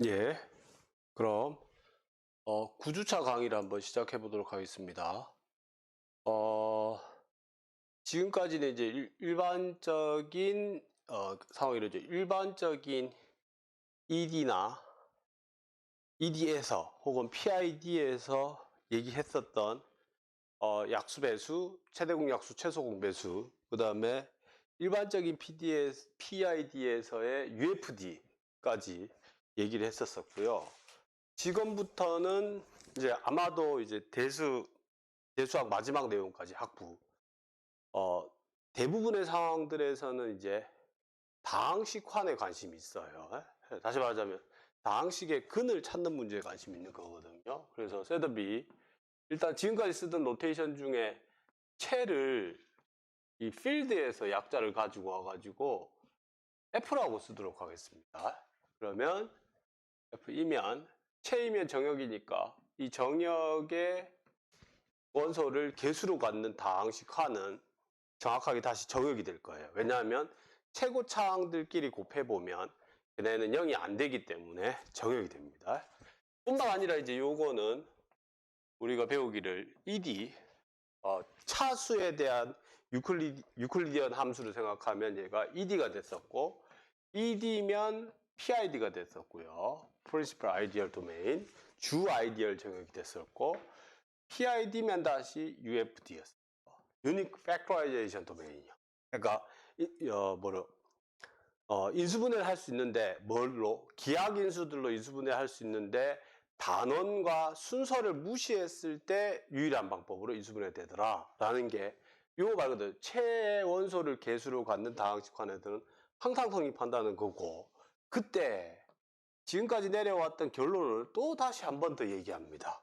예, 그럼 9주차 강의를 한번 시작해 보도록 하겠습니다. 어, 지금까지는 이제 일반적인 상황이죠. 일반적인 ED나 ED에서 혹은 PID에서 얘기했었던 약수 배수, 최대 공약수, 최소 공배수, 그 다음에 일반적인 PID에서의 UFD까지 얘기를 했었었고요. 지금부터는 이제 아마도 이제 대수학 마지막 내용까지 학부, 대부분의 상황들에서는 이제 다항식환에 관심이 있어요. 다시 말하자면 다항식의 근을 찾는 문제에 관심 있는 거거든요. 그래서 셋업이 일단 지금까지 쓰던 노테이션 중에 채를 이 필드에서 약자를 가지고 와가지고 F라고 쓰도록 하겠습니다. 그러면 F이면 채이면 정역이니까 이 정역의 원소를 개수로 갖는 다항식화는 정확하게 다시 정역이 될 거예요. 왜냐하면 최고차항들끼리 곱해보면 얘네는 0이 안 되기 때문에 정역이 됩니다. 뿐만 아니라 이제 요거는 우리가 배우기를 ED, 차수에 대한 유클리디언 함수를 생각하면 얘가 ED가 됐었고, ED면 PID가 됐었고요. Principal Ideal Domain, 주 아이디얼 정역이 됐었고, PID면 다시 UFD였어요. Unique Factorization Domain이요. 그러니까 인수분해를 할 수 있는데 뭘로? 기하 인수들로 인수분해를 할 수 있는데 단원과 순서를 무시했을 때 유일한 방법으로 인수분해 되더라 라는 게 이거 말거든. 최원소를 개수로 갖는 다항식환에들은 항상 성립한다는 거고, 그때 지금까지 내려왔던 결론을 또 다시 한 번 더 얘기합니다.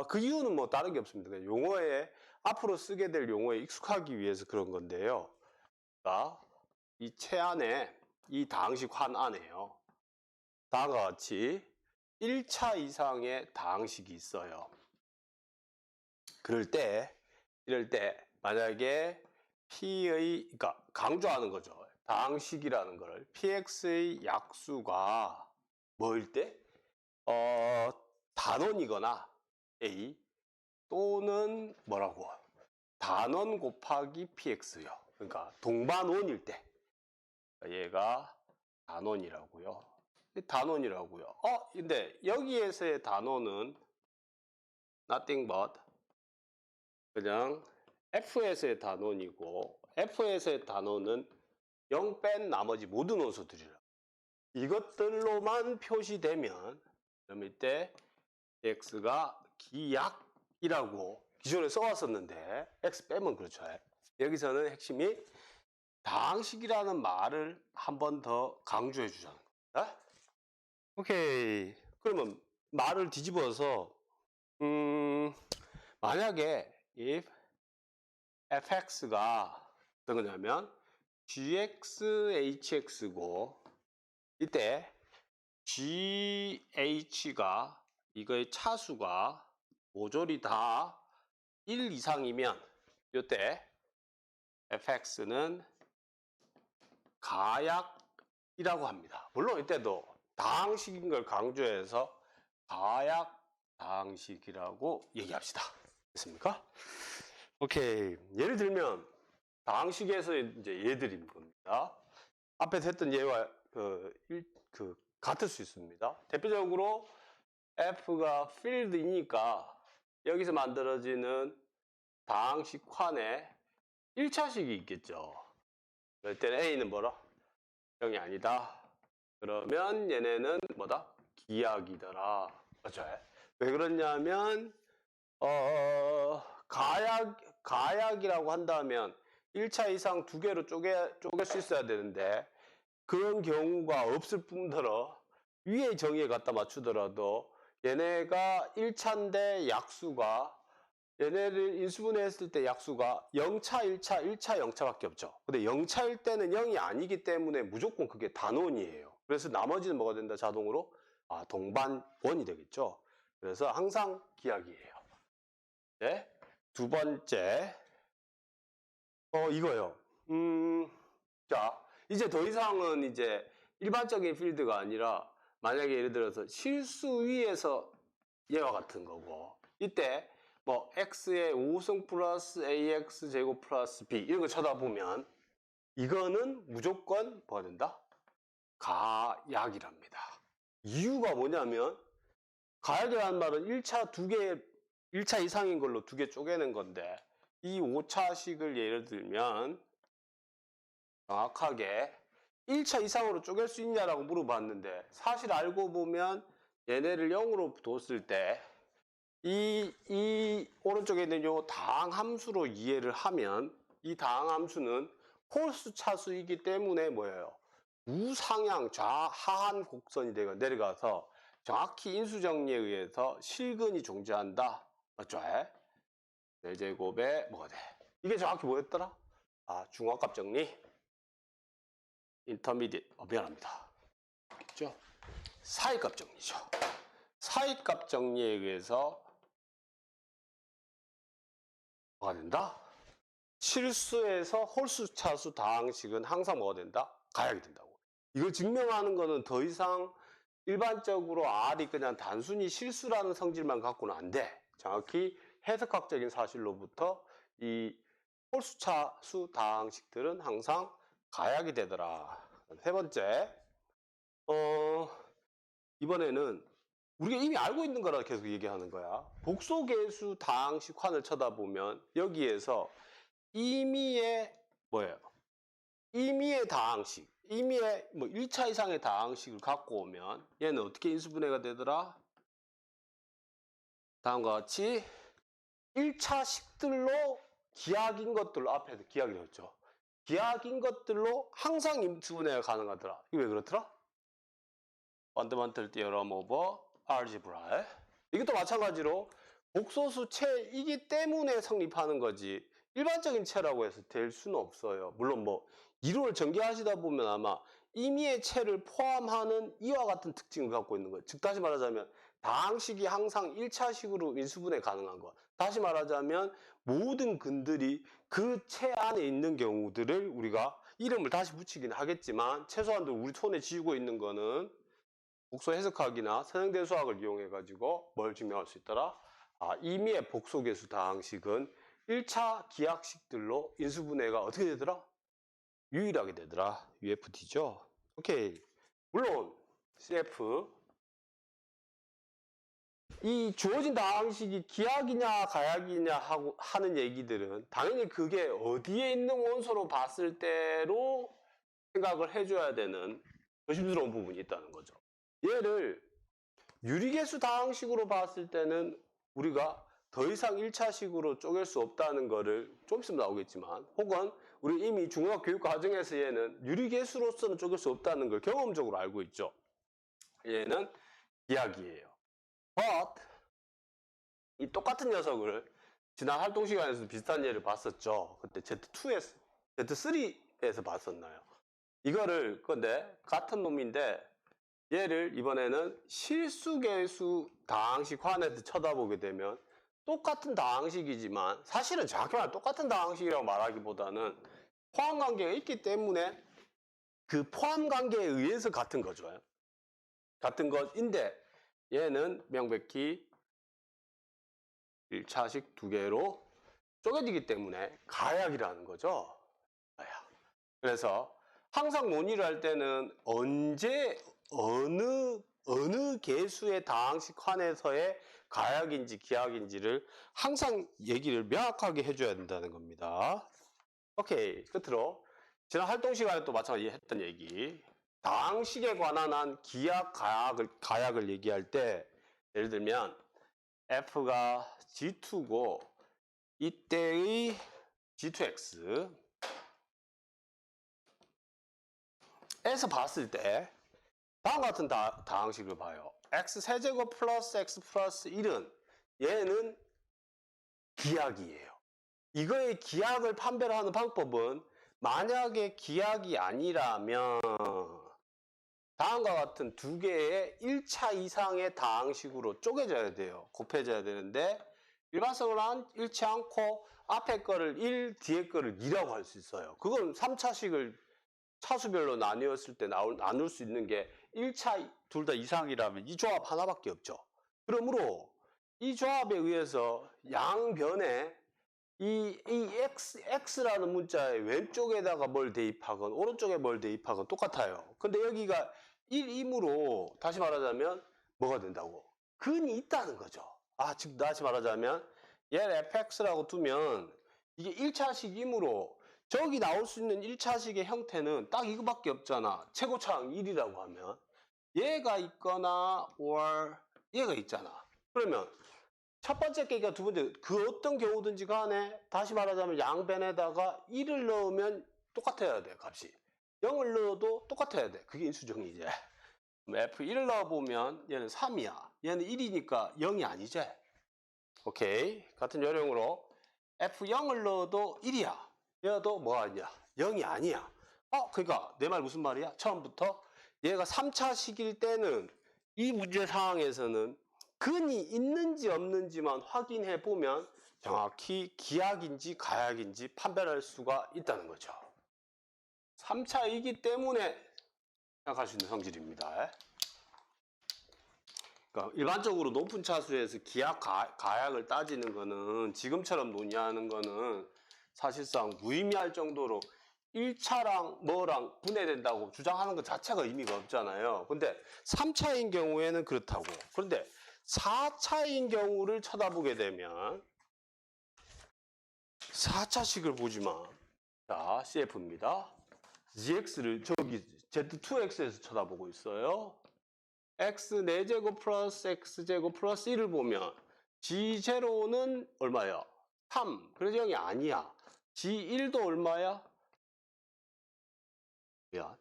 그 이유는 뭐 다른 게 없습니다. 용어에 앞으로 쓰게 될 용어에 익숙하기 위해서 그런 건데요. 이 채 안에 이 다항식환 안에요. 다음과 같이 1차 이상의 다항식이 있어요. 이럴 때 만약에 P의, 그러니까 강조하는 거죠. 다항식이라는 걸 PX의 약수가 뭐일 때? 단원이거나 A 또는 뭐라고? 단원 곱하기 PX요. 그러니까 동반원일 때 얘가 단원이라고요. 단원이라고요. 근데 여기에서의 단원은 nothing but 그냥 F에서의 단원이고, F에서의 단원은 0 뺀 나머지 모든 원소들이라. 이것들로만 표시되면 그럼 이때 X가 기약이라고 기존에 써왔었는데 X 빼면 그렇죠. 여기서는 핵심이 다항식이라는 말을 한 번 더 강조해 주자는 겁니다. 오케이. 그러면 말을 뒤집어서 만약에 if fx가 어떤 거냐면 gx,hx고 이때gh가 이거의 차수가 모조리 다 1 이상이면 이때 fx는 가약이라고 합니다. 물론 이때도 다항식인 걸 강조해서 가약 다항식이라고 얘기합시다. 됐습니까? 오케이. 예를 들면 다항식에서 이제 예들인 겁니다. 앞에서 했던 예와 같을 수 있습니다. 대표적으로 F가 필드이니까 여기서 만들어지는 다항식환에 1차식이 있겠죠. 그럴 때는 A는 뭐라? 0이 아니다. 그러면 얘네는 뭐다? 기약이더라. 맞죠? 왜 그러냐면 가약이라고 한다면 1차 이상 2개로 쪼갤 수 있어야 되는데 그런 경우가 없을 뿐더러 위에 정의에 갖다 맞추더라도 얘네가 1차인데 약수가 얘네를 인수분해했을 때 약수가 0차, 1차, 1차, 0차밖에 없죠. 근데 0차일 때는 0이 아니기 때문에 무조건 그게 단원이에요. 그래서 나머지는 뭐가 된다? 자동으로 동반원이 되겠죠. 그래서 항상 기약이에요. 네? 두 번째 이거요. 자, 이제 더 이상은 이제 일반적인 필드가 아니라 만약에 예를 들어서 실수 위에서 얘와 같은 거고, 이때 뭐 x의 5승 플러스 ax 제곱 플러스 b 이런 거 쳐다보면 이거는 무조건 뭐가 된다? 가약이랍니다. 이유가 뭐냐면 가약이라는 말은 1차 이상인 걸로 2개 쪼개는 건데, 이 5차식을 예를 들면 정확하게 1차 이상으로 쪼갤 수 있냐라고 물어봤는데, 사실 알고 보면 얘네를 0으로 뒀을 때 이 오른쪽에 있는 요 다항함수로 이해를 하면, 이 다항함수는 홀수 차수이기 때문에 뭐예요? 우상향 좌하한 곡선이 내려가서 정확히 인수정리에 의해서 실근이 존재한다. 맞죠? 4제곱에 뭐가 돼? 이게 정확히 뭐였더라? 중앙값 정리. 인터미디엇. 미안합니다. 그죠? 사이값 정리죠. 사이값 정리에 의해서 뭐가 된다? 실수에서 홀수 차수 다항식은 항상 뭐가 된다? 가약이 된다고. 이걸 증명하는 거는 더 이상 일반적으로 R이 그냥 단순히 실수라는 성질만 갖고는 안 돼. 정확히 해석학적인 사실로부터 이 홀수 차수 다항식들은 항상 가약이 되더라. 세 번째, 이번에는 우리가 이미 알고 있는 거라 계속 얘기하는 거야. 복소계수 다항식환을 쳐다보면 여기에서 임의의 뭐예요? 임의의 다항식, 임의의 뭐 1차 이상의 다항식을 갖고 오면 얘는 어떻게 인수분해가 되더라? 다음과 같이 1차식들로 기하인 것들로, 앞에서 기하기로 했죠. 기하인 것들로 항상 인수분해가 가능하더라. 이게 왜 그렇더라? 펀더먼털 디어럼 오버 알지브라. 이것도 마찬가지로 복소수 체이기 때문에 성립하는 거지, 일반적인 체라고 해서 될 수는 없어요. 물론 뭐 이론을 전개하시다 보면 아마 임의의 체를 포함하는 이와 같은 특징을 갖고 있는 거예요. 즉 다시 말하자면 다항식이 항상 1차식으로 인수분해 가능한 거. 다시 말하자면 모든 근들이 그 체 안에 있는 경우들을 우리가 이름을 다시 붙이긴 하겠지만, 최소한도 우리 손에 쥐고 있는 거는 복소 해석학이나 선형대 수학을 이용해 가지고 뭘 증명할 수 있더라? 임의의 복소계수 다항식은 1차 기하식들로 인수분해가 어떻게 되더라? 유일하게 되더라. UFD죠. 오케이. 물론 CF, 이 주어진 다항식이 기하이냐 가약이냐 하고 하는 얘기들은 당연히 그게 어디에 있는 원소로 봤을 때로 생각을 해줘야 되는 조심스러운 부분이 있다는 거죠. 얘를 유리계수 다항식으로 봤을 때는 우리가 더 이상 1차식으로 쪼갤 수 없다는 거를 좀 있으면 나오겠지만, 혹은 우리 이미 중학교 교육 과정에서 얘는 유리계수로서는 쪼갤 수 없다는 걸 경험적으로 알고 있죠. 얘는 기하기예요. But 이 똑같은 녀석을 지난 활동 시간에서도 비슷한 예를 봤었죠. 그때 Z3에서 봤었나요? 이거를 근데 같은 놈인데 얘를 이번에는 실수계수 다항식환에서 쳐다보게 되면 똑같은 다항식이지만, 사실은 정확히 말하면 똑같은 다항식이라고 말하기보다는 포함관계가 있기 때문에 그 포함관계에 의해서 같은 거죠. 같은 것인데 얘는 명백히 1차식 2개로 쪼개지기 때문에 가약이라는 거죠. 가약. 그래서 항상 논의를 할 때는 언제 어느 계수의 다항식환에서의 가약인지 기하인지를 항상 얘기를 명확하게 해줘야 된다는 겁니다. 오케이. 끝으로 지난 활동 시간에 또 마찬가지 했던 얘기, 다항식에 관한 한 기하 가약을 얘기할 때 예를 들면 F가 G2고 이때의 G2X 에서 봤을 때 다음과 같은 다항식을 봐요. X세제곱 플러스 X 플러스 1은 얘는 기하기예요. 이거의 기하를 판별하는 방법은, 만약에 기하기 아니라면 다음과 같은 2개의 1차 이상의 다항식으로 쪼개져야 돼요. 곱해져야 되는데 일반성을 잃지 않고 앞에 거를 1, 뒤에 거를 2라고 할 수 있어요. 그건 3차식을 차수별로 나뉘었을 때 나눌 수 있는 게 1차 둘 다 이상이라면 이 조합 하나밖에 없죠. 그러므로 이 조합에 의해서 양변에 이 x라는 문자의 왼쪽에다가 뭘 대입하건 오른쪽에 뭘 대입하건 똑같아요. 근데 여기가 1이므로 다시 말하자면 뭐가 된다고? 근이 있다는 거죠. 즉 다시 말하자면 얘를 fx라고 두면 이게 1차식이므로 저기 나올 수 있는 1차식의 형태는 딱 이거밖에 없잖아. 최고차항 1이라고 하면 얘가 있거나 or 얘가 있잖아. 그러면 첫 번째 깨기가 두 번째 그 어떤 경우든지 간에 다시 말하자면 양변에다가 1을 넣으면 똑같아야 돼. 값이 0을 넣어도 똑같아야 돼. 그게 인수정리제. F1을 넣어보면 얘는 3이야. 얘는 1이니까 0이 아니지. 오케이. 같은 요령으로 F0을 넣어도 1이야. 얘도 뭐가 아니야? 0이 아니야. 그러니까 내 말 무슨 말이야? 처음부터 얘가 3차식일 때는 이 문제 상황에서는 근이 있는지 없는지만 확인해 보면 정확히 기하인지 가약인지 판별할 수가 있다는 거죠. 3차이기 때문에 생각할 수 있는 성질입니다. 그러니까 일반적으로 높은 차수에서 기하, 가약을 따지는 거는 지금처럼 논의하는 거는 사실상 무의미할 정도로 1차랑 뭐랑 분해된다고 주장하는 것 자체가 의미가 없잖아요. 근데 3차인 경우에는 그렇다고. 그런데 4차인 경우를 쳐다보게 되면 4차식을 보지만 자, CF입니다. GX를 저기 Z2X에서 쳐다보고 있어요. X 4제곱 플러스 X제곱 플러스 1을 보면 G0는 얼마야? 3. 그래서 0이 아니야. G1도 얼마야? 미안.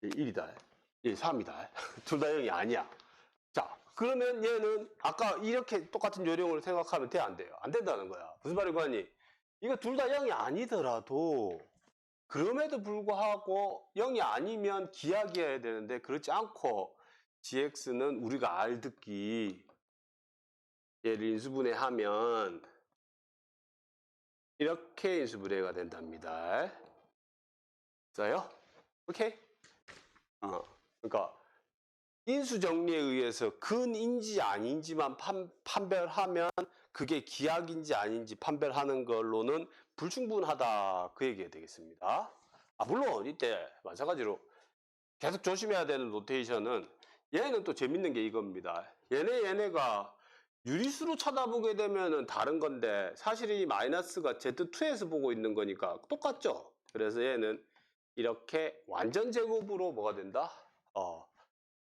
1이다. 3이다. 둘 다 0이 아니야. 자, 그러면 얘는 아까 이렇게 똑같은 요령을 생각하면 돼, 안 돼요? 안 된다는 거야. 무슨 말이고 하니? 이거 둘 다 0이 아니더라도 그럼에도 불구하고 0이 아니면 기하기해야 되는데 그렇지 않고 gx는 우리가 알듣기 얘를 인수분해하면 이렇게 인수분해가 된답니다. 됐어요? 오케이? 그러니까 인수정리에 의해서 근인지 아닌지만 판별하면 그게 기하인지 아닌지 판별하는 걸로는 불충분하다 그 얘기가 되겠습니다. 물론 이때 마찬가지로 계속 조심해야 되는 노테이션은 얘는 또 재밌는 게 이겁니다. 얘네가 유리수로 쳐다보게 되면은 다른 건데 사실 이 마이너스가 Z2에서 보고 있는 거니까 똑같죠. 그래서 얘는 이렇게 완전 제곱으로 뭐가 된다?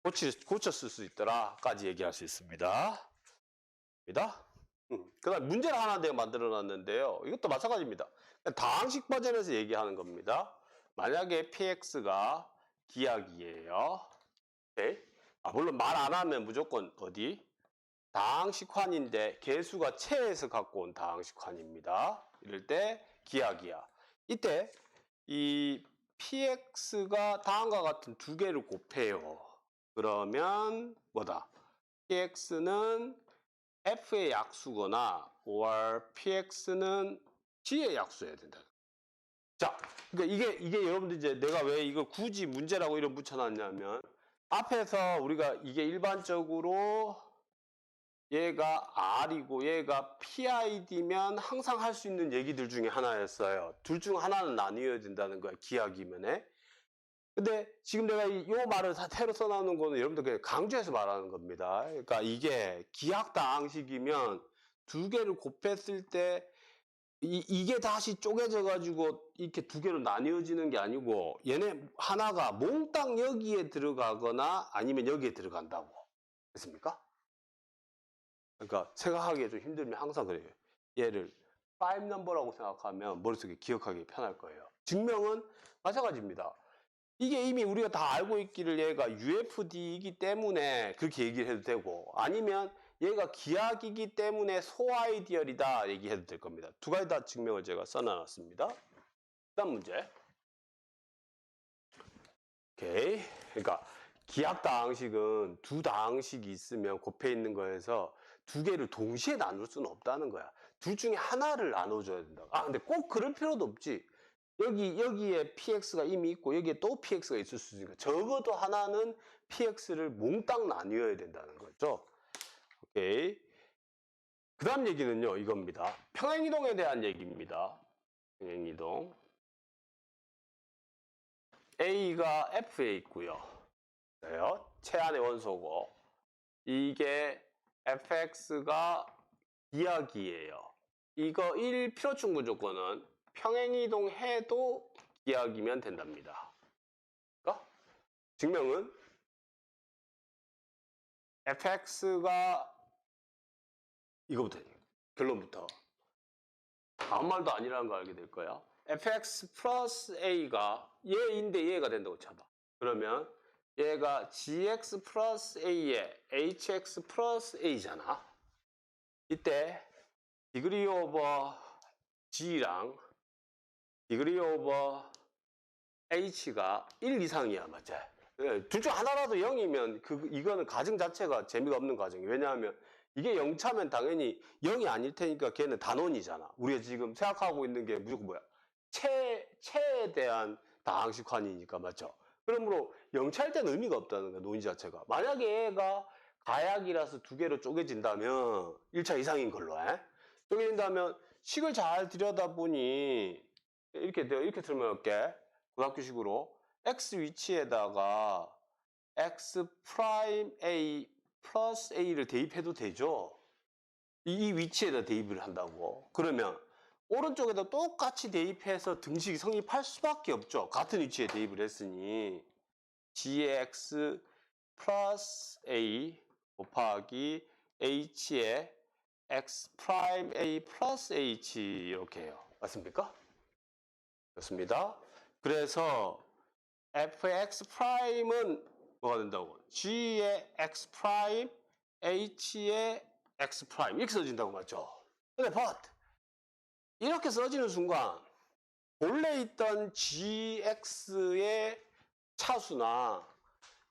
고쳐 쓸 수 있더라까지 얘기할 수 있습니다. 그 다음 문제를 하나 내가 만들어 놨는데요. 이것도 마찬가지입니다. 다항식 버전에서 얘기하는 겁니다. 만약에 px가 기하기예요. 오케이? 물론 말 안 하면 무조건 어디? 다항식환인데 개수가 체에서 갖고 온 다항식환입니다. 이럴 때 기하기야. 이때 이 px가 다음과 같은 두 개를 곱해요. 그러면 뭐다? px는 f의 약수거나 or px는 g의 약수여야 된다. 자, 그러니까 이게 여러분들 이제 내가 왜 이걸 굳이 문제라고 이름 붙여놨냐면 앞에서 우리가 이게 일반적으로 얘가 R이고 얘가 PID면 항상 할 수 있는 얘기들 중에 하나였어요. 둘 중 하나는 나뉘어야 된다는 거야, 기하기면에. 근데 지금 내가 이 말을 새로 써놓는 거는 여러분들 그냥 강조해서 말하는 겁니다. 그러니까 이게 기하다항식이면 두 개를 곱했을 때 이게 다시 쪼개져 가지고 이렇게 두 개로 나뉘어지는 게 아니고 얘네 하나가 몽땅 여기에 들어가거나 아니면 여기에 들어간다고 했습니까? 그러니까 생각하기에 좀 힘들면 항상 그래요. 얘를 5 넘버라고 생각하면 머릿속에 기억하기 편할 거예요. 증명은 마찬가지입니다. 이게 이미 우리가 다 알고 있기를 얘가 UFD이기 때문에 그렇게 얘기를 해도 되고 아니면 얘가 기하기이기 때문에 소아이디얼이다 얘기해도 될 겁니다. 두 가지 다 증명을 제가 써놔놨습니다. 다음 문제. 오케이. 그러니까 기하다항식은 두 다항식이 있으면 곱해 있는 거에서 두 개를 동시에 나눌 수는 없다는 거야. 둘 중에 하나를 나눠줘야 된다. 근데 꼭 그럴 필요도 없지. 여기에 px가 이미 있고 여기에 또 px가 있을 수 있으니까 적어도 하나는 px를 몽땅 나뉘어야 된다는 거죠. 오케이. 그 다음 얘기는요, 이겁니다. 평행이동에 대한 얘기입니다. 평행이동. A가 F에 있고요. 그래요. 최안의 원소고. 이게 fx가 기하기예요. 이거 1 필요충 무조건은 평행이동 해도 기하기면 된답니다. 그러니까 증명은 fx가 이거부터 결론부터 아무 말도 아니라는 거 알게 될 거야. fx 플러스 a가 얘인데 얘가 된다고 쳐봐. 그러면 얘가 gx 플러스 a에 hx 플러스 a잖아. 이때 디그리 오버 g랑 디그리 오버 h가 1 이상이야, 맞지? 둘 중 하나라도 0이면 이거는 가정 자체가 재미가 없는 가정이에요. 왜냐하면 이게 0차면 당연히 0이 아닐 테니까 걔는 단원이잖아. 우리가 지금 생각하고 있는 게 무조건 뭐야? 체에 대한 다항식환이니까, 맞죠? 그러므로 0차일 때는 의미가 없다는 거야, 논의 자체가. 만약에 얘가 가약이라서 두 개로 쪼개진다면 1차 이상인 걸로 해? 쪼개진다면 식을 잘 들여다보니 이렇게 설명할게. 고등학교식으로 x 위치에다가 x 프라임 a 플러스 a를 대입해도 되죠. 이 위치에다 대입을 한다고. 그러면 오른쪽에다 똑같이 대입해서 등식이 성립할 수밖에 없죠. 같은 위치에 대입을 했으니 gx 플러스 a 곱하기 h에 x 프라임 a 플러스 h 이렇게 해요. 맞습니까? 그렇습니다. 그래서 fx 프라임은 뭐가 된다고? g의 x 프라임, h의 x 프라임 이렇게 써진다고 맞죠? 근데 but 이렇게 써지는 순간 본래 있던 gx의 차수나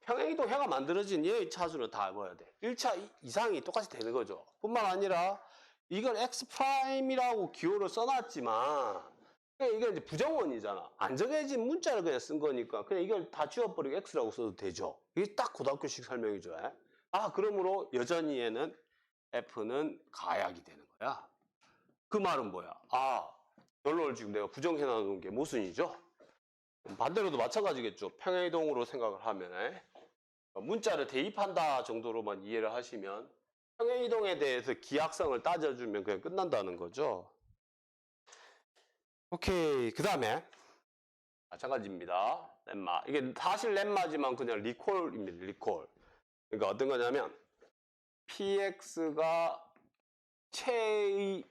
평행이동 해가 만들어진 얘의 차수는 다 뭐야 돼? 1차 이상이 똑같이 되는 거죠. 뿐만 아니라 이걸 x 프라임이라고 기호를 써놨지만 이게 이제 부정원이잖아. 안 정해진 문자를 그냥 쓴 거니까 그냥 이걸 다 지워버리고 x라고 써도 되죠. 이게 딱 고등학교식 설명이죠. 그러므로 여전히 얘는 f는 가약이 되는 거야. 그 말은 뭐야? 결론을 지금 내가 부정해 놔놓은 게 모순이죠. 반대로도 마찬가지겠죠. 평행이동으로 생각을 하면 문자를 대입한다 정도로만 이해를 하시면 평행이동에 대해서 기하성을 따져주면 그냥 끝난다는 거죠. 오케이. 그 다음에 마찬가지입니다. 렘마. 이게 사실 렘마지만 그냥 리콜입니다. 리콜. 그러니까 어떤 거냐면 px가 체의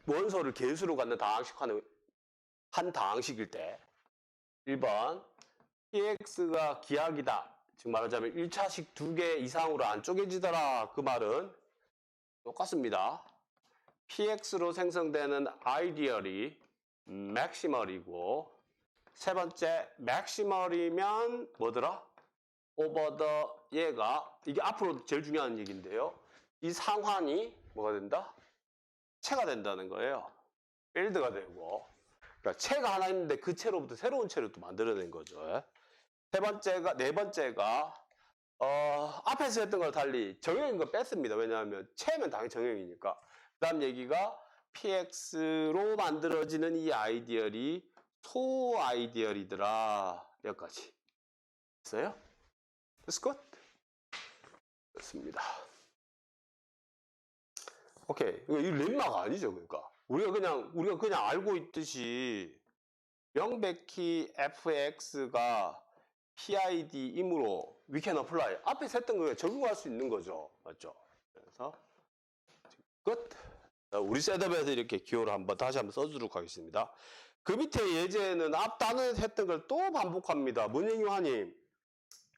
원소를 개수로 갖는 다항식환의 한 다항식일 때 1번 px가 기하기다. 즉 말하자면 1차식 2개 이상으로 안 쪼개지더라. 그 말은 똑같습니다. px로 생성되는 아이디얼이 맥시멀이고 세 번째 맥시멀이면 뭐더라? 오버 더 얘가 이게 앞으로 제일 중요한 얘기인데요. 이 상환이 뭐가 된다? 체가 된다는 거예요. 필드가 되고 그러니까 체가 하나 있는데 그 체로부터 새로운 체를 또 만들어낸 거죠. 네 번째가 앞에서 했던 걸 달리 정형인 거 뺐습니다. 왜냐하면 체면 당연히 정형이니까. 그 다음 얘기가 px로 만들어지는 이 아이디얼이 소 아이디얼이더라. 여기까지. 됐어요? That's good? 됐습니다. 오케이. 이거 렘마가 아니죠. 그러니까. 우리가 그냥 알고 있듯이 명백히 fx가 PID이므로 we can apply. 앞에서 했던 거에 적용할 수 있는 거죠. 맞죠? 그래서 끝. 우리 셋업에서 이렇게 기호를 다시 한번 써주도록 하겠습니다. 그 밑에 예제는 앞 단원에서 했던 걸 또 반복합니다. 문영유하님,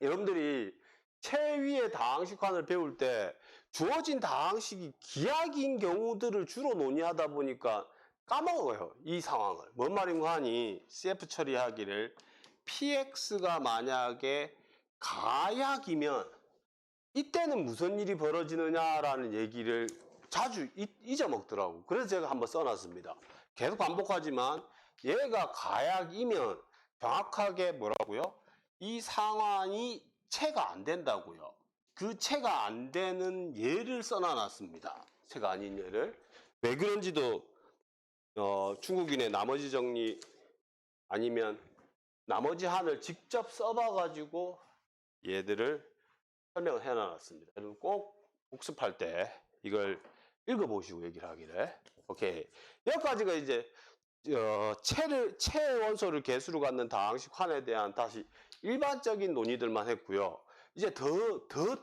여러분들이 체위의 다항식환을 배울 때 주어진 다항식이 기하기인 경우들을 주로 논의하다 보니까 까먹어요. 이 상황을. 뭔 말인가 하니 CF 처리하기를 PX가 만약에 가약이면 이때는 무슨 일이 벌어지느냐라는 얘기를 자주 잊어먹더라고. 그래서 제가 한번 써놨습니다. 계속 반복하지만 얘가 가약이면 정확하게 뭐라고요? 이 상환이 채가 안 된다고요. 그 채가 안 되는 예를 써놔놨습니다. 채가 아닌 예를. 왜 그런지도 중국인의 나머지 정리 아니면 나머지 한을 직접 써봐가지고 얘들을 설명을 해놔놨습니다. 여러분 꼭 복습할 때 이걸 읽어보시고 얘기를 하기를. 오케이. 여기까지가 이제 채 원소를 개수로 갖는 다항식 환에 대한 다시 일반적인 논의들만 했고요. 이제 더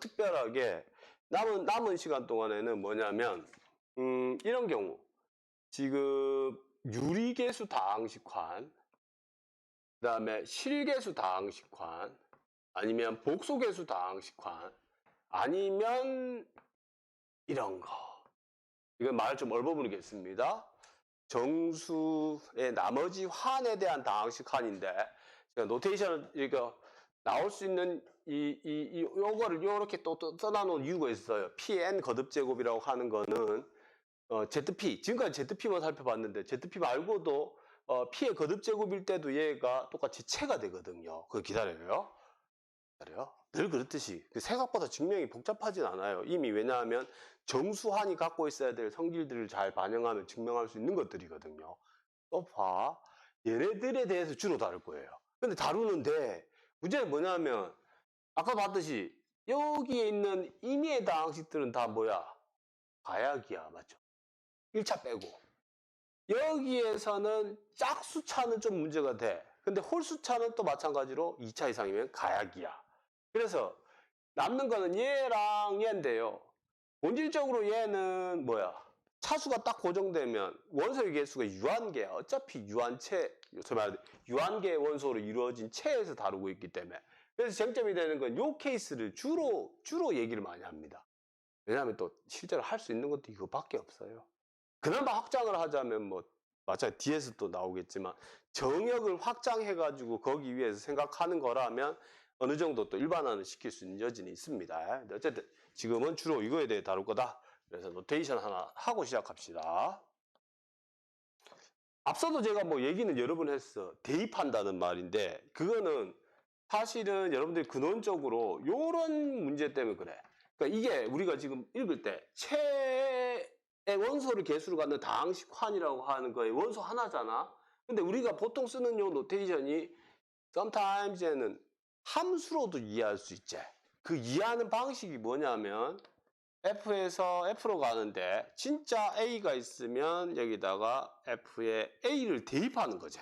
특별하게 남은 시간 동안에는 뭐냐면 이런 경우 지금 유리개수 다항식환, 그다음에 실개수 다항식환, 아니면 복소개수 다항식환, 아니면 이런 거. 이건 말을 좀 얼버무리겠습니다. 정수의 나머지 환에 대한 다항식환인데 제가 노테이션을 이거 나올 수 있는 요거를 요렇게 또 써놔놓은 이유가 있어요. PN 거듭 제곱이라고 하는 거는 ZP 지금까지 ZP만 살펴봤는데 ZP 말고도 P의 거듭 제곱일 때도 얘가 똑같이 채가 되거든요. 그거 기다려요. 늘 그렇듯이 생각보다 증명이 복잡하진 않아요. 이미 왜냐하면 정수환이 갖고 있어야 될 성질들을 잘 반영하면 증명할 수 있는 것들이거든요. 또 봐. 얘네들에 대해서 주로 다룰 거예요. 근데 다루는데 문제는 뭐냐면 아까 봤듯이 여기에 있는 임의의 다항식들은 다 뭐야? 가약이야. 맞죠? 1차 빼고. 여기에서는 짝수차는 좀 문제가 돼. 근데 홀수차는 또 마찬가지로 2차 이상이면 가약이야. 그래서 남는 거는 얘랑 얘인데요. 본질적으로 얘는 뭐야? 차수가 딱 고정되면 원소의 개수가 유한계야. 어차피 유한체, 유한계 원소로 이루어진 체에서 다루고 있기 때문에. 그래서 쟁점이 되는 건 요 케이스를 주로 얘기를 많이 합니다. 왜냐하면 또 실제로 할 수 있는 것도 이거밖에 없어요. 그나마 확장을 하자면 뭐 마찬가지 뒤에서 또 나오겠지만 정역을 확장해가지고 거기 위해서 생각하는 거라면 어느 정도 또 일반화는 시킬 수 있는 여지는 있습니다. 어쨌든 지금은 주로 이거에 대해 다룰 거다. 그래서 노테이션 하나 하고 시작합시다. 앞서도 제가 뭐 얘기는 여러 번 했어. 대입한다는 말인데 그거는 사실은 여러분들이 근원적으로 요런 문제 때문에 그래. 그러니까 이게 우리가 지금 읽을 때 채의 원소를 개수로 갖는 다항식환이라고 하는 거에 원소 하나잖아. 근데 우리가 보통 쓰는 요 노테이션이 sometimes에는 함수로도 이해할 수 있지. 그 이해하는 방식이 뭐냐면 F에서 F로 가는데 진짜 A가 있으면 여기다가 F에 A를 대입하는 거지.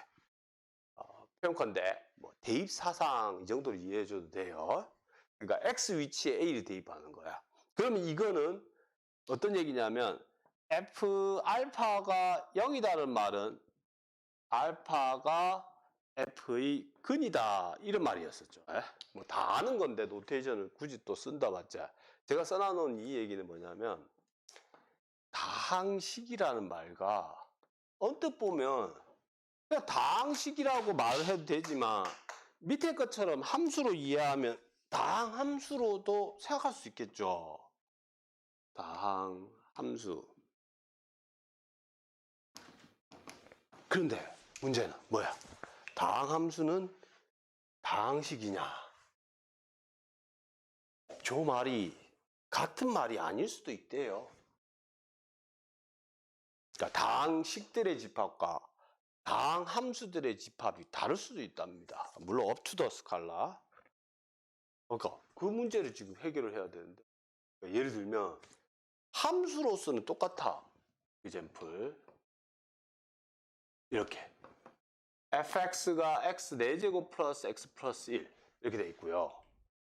평컨대 뭐 대입 사상 이 정도로 이해해줘도 돼요. 그러니까 X 위치에 A를 대입하는 거야. 그러면 이거는 어떤 얘기냐면 F 알파가 0이다는 말은 알파가 F의 근이다 이런 말이었었죠. 뭐 다 아는 건데 노테이션을 굳이 또 쓴다 봤자 제가 써놔놓은 이 얘기는 뭐냐면 다항식이라는 말과 언뜻 보면 그냥 다항식이라고 말을 해도 되지만 밑에 것처럼 함수로 이해하면 다항함수로도 생각할 수 있겠죠. 다항함수. 그런데 문제는 뭐야? 다항함수는 다항식이냐? 저 말이 같은 말이 아닐 수도 있대요. 그러니까 다항식들의 집합과 다항함수들의 집합이 다를 수도 있답니다. 물론 up to the scala. 그러니까 그 문제를 지금 해결을 해야 되는데 그러니까 예를 들면 함수로서는 똑같아. example 이렇게 fx가 x 4제곱 플러스 x 플러스 1 이렇게 돼 있고요.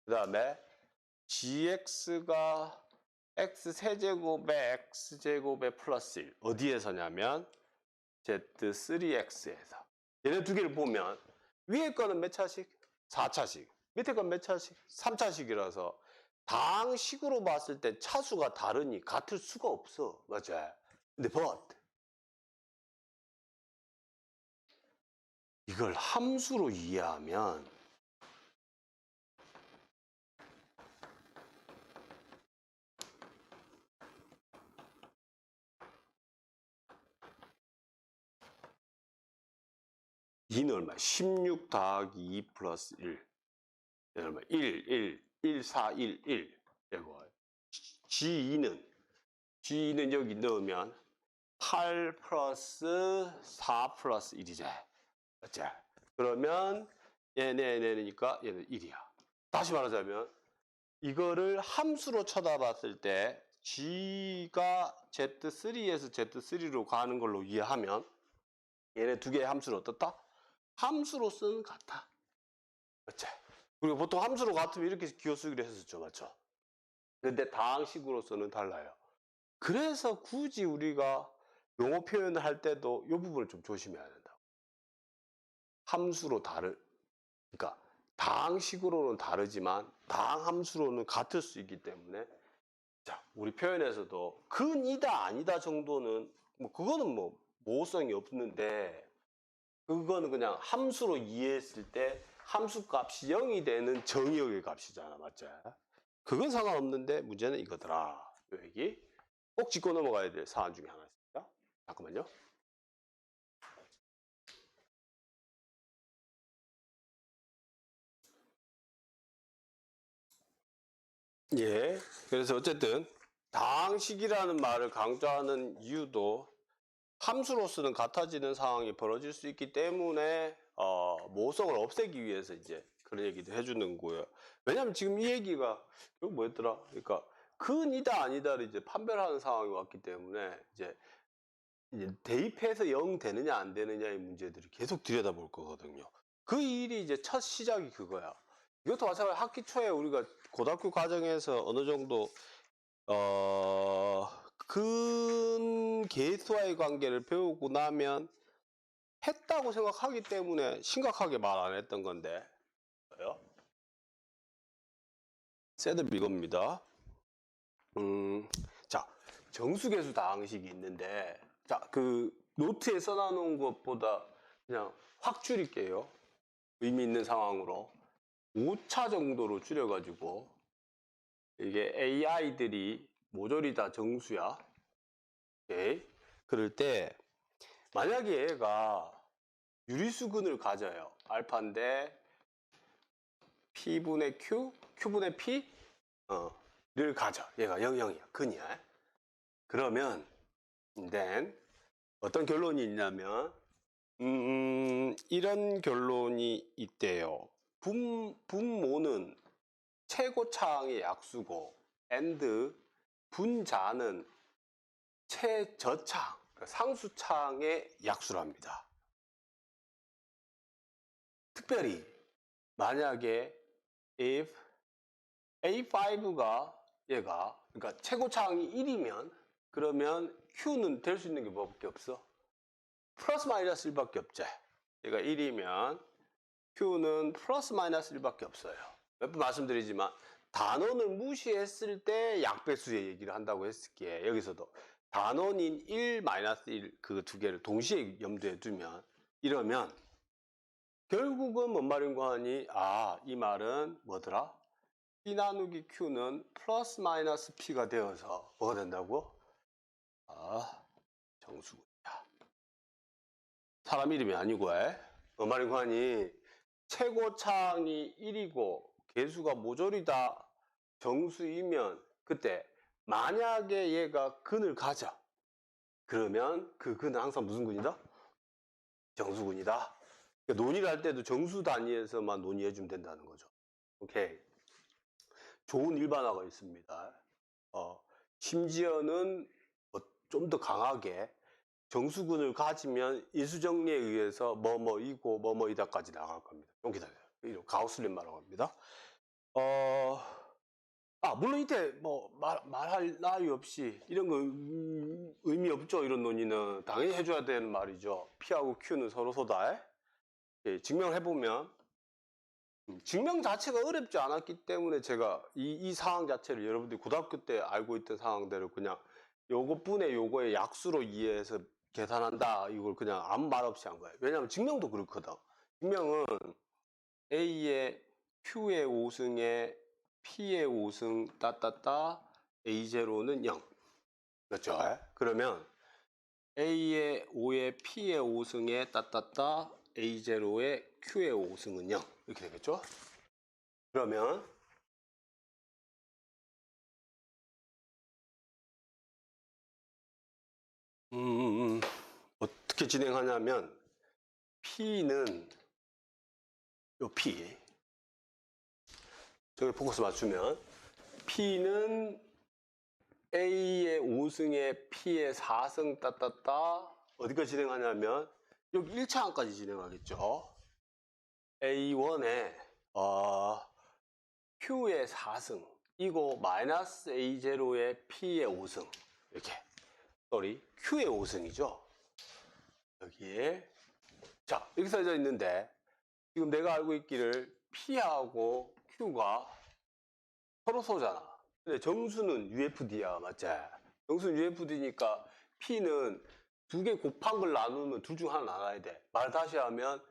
그 다음에 gx가 x 세제곱에 x제곱에 플러스 1 어디에서냐면 z3x에서 얘네 두 개를 보면 위에 거는 몇 차식? 4차식 밑에 건 몇 차식? 3차식이라서 다항식으로 봤을 때 차수가 다르니 같을 수가 없어. 맞아. 근데 but 이걸 함수로 이해하면 2는 얼마야? 16 더하기 2 플러스 1. 얘는 얼마야? 1, 4, 1, 1. 이거. G2는 여기 넣으면 8 플러스 4 플러스 1이지. 맞지? 그러면 얘네니까 얘는 1이야. 다시 말하자면 이거를 함수로 쳐다봤을 때 G가 Z3에서 Z3로 가는 걸로 이해하면 얘네 두 개의 함수는 어떻다? 함수로서는 같아. 맞지? 그리고 보통 함수로 같으면 이렇게 기호쓰기를 했었죠. 맞죠? 근데 다항식으로서는 달라요. 그래서 굳이 우리가 용어 표현을 할 때도 이 부분을 좀 조심해야 된다고. 함수로 그러니까 다항식으로는 다르지만 다항함수로는 같을 수 있기 때문에 자, 우리 표현에서도 근이다 아니다 정도는 뭐 그거는 뭐 모호성이 없는데 그거는 그냥 함수로 이해했을 때 함수 값이 0이 되는 정의역의 값이잖아. 맞지? 그건 상관없는데 문제는 이거더라. 요 얘기 꼭 짚고 넘어가야 될 사안 중에 하나 있습니다. 잠깐만요. 예. 그래서 어쨌든 다항식이라는 말을 강조하는 이유도 함수로서는 같아지는 상황이 벌어질 수 있기 때문에 모성을 없애기 위해서 이제 그런 얘기도 해주는 거예요. 왜냐하면 지금 이 얘기가 이거 뭐였더라? 그러니까 근이다 아니다를 이제 판별하는 상황이 왔기 때문에 이제 대입해서 0 되느냐 안 되느냐의 문제들을 계속 들여다볼 거거든요. 그 일이 이제 첫 시작이 그거야. 이것도 마찬가지로 학기 초에 우리가 고등학교 과정에서 어느 정도 근 계수와의 관계를 배우고 나면 했다고 생각하기 때문에 심각하게 말 안 했던 건데 셋업 이겁니다. 자, 정수계수 다항식이 있는데 자, 그 노트에 써놔놓은 것보다 그냥 확 줄일게요. 의미 있는 상황으로 5차 정도로 줄여가지고 이게 AI들이 모조리 다 정수야. 오케이. 그럴 때 만약에 얘가 유리수근을 가져요. 알파인데 P분의 Q, Q분의 P 를 가져. 얘가 0이야. 근이야. 그러면 then 어떤 결론이 있냐면 이런 결론이 있대요. 분모는 최고차항의 약수고 and 분자는 최저차항, 상수차항의 약수랍니다. 특별히 만약에 if A5가 얘가 그러니까 최고차항이 1이면 그러면 Q는 될 수 있는 게 뭐밖에 없어? 플러스 마이너스 1밖에 없지. 얘가 1이면 Q는 플러스 마이너스 1밖에 없어요. 몇 번 말씀드리지만 단원을 무시했을 때 약배수의 얘기를 한다고 했을게. 여기서도 단원인 1, 마이너스 1 그 두 개를 동시에 염두에 두면 이러면 결국은 뭔 말인고 하니 이 말은 뭐더라? P 나누기 Q는 플러스 마이너스 P가 되어서 뭐가 된다고? 정수군이야. 사람 이름이 아니고 뭔 말인고 하니 최고차항이 1이고 개수가 모조리 다 정수이면 그때 만약에 얘가 근을 가져 그러면 그 근은 항상 무슨 군이다? 정수군이다. 그러니까 논의를 할 때도 정수 단위에서만 논의해주면 된다는 거죠. 오케이. 좋은 일반화가 있습니다. 심지어는 좀 더 강하게 정수군을 가지면 인수정리에 의해서 뭐뭐이고 뭐뭐이다까지 나갈 겁니다. 좀 기다려요. 이런 가우슬린마라고 합니다. 물론 이때 뭐 말할 나위 없이 이런 거 의미 없죠. 이런 논의는 당연히 해줘야 되는 말이죠. P하고 Q는 서로소다. 증명을 해보면 증명 자체가 어렵지 않았기 때문에 제가 이 상황 자체를 여러분들이 고등학교 때 알고 있던 상황대로 그냥 요것분의 요거의 약수로 이해해서 계산한다. 이걸 그냥 아무 말 없이 한 거예요. 왜냐하면 증명도 그렇거든. 증명은 A의 Q의 5승에 P의 5승 따따따 A0는 0. 그렇죠? 그러면 A의 5에 P의 5승에 따따따 A0의 Q의 5승은 0 이렇게 되겠죠? 그러면 어떻게 진행하냐면 P는 요 P 저기 포커스 맞추면 P는 A의 5승에 P의 4승 따따따 어디까지 진행하냐면 여기 1차항까지 진행하겠죠. A1에 Q의 4승 이거 마이너스 A0의 P의 5승 이렇게 Q의 5승이죠. 여기에 자 이렇게 써져 있는데 지금 내가 알고 있기를 P하고 Q가 서로 소잖아. 근데 정수는 UFD야, 맞지? 정수는 UFD니까 P는 두 개 곱한 걸 나누면 둘 중 하나 나가야 돼. 말 다시 하면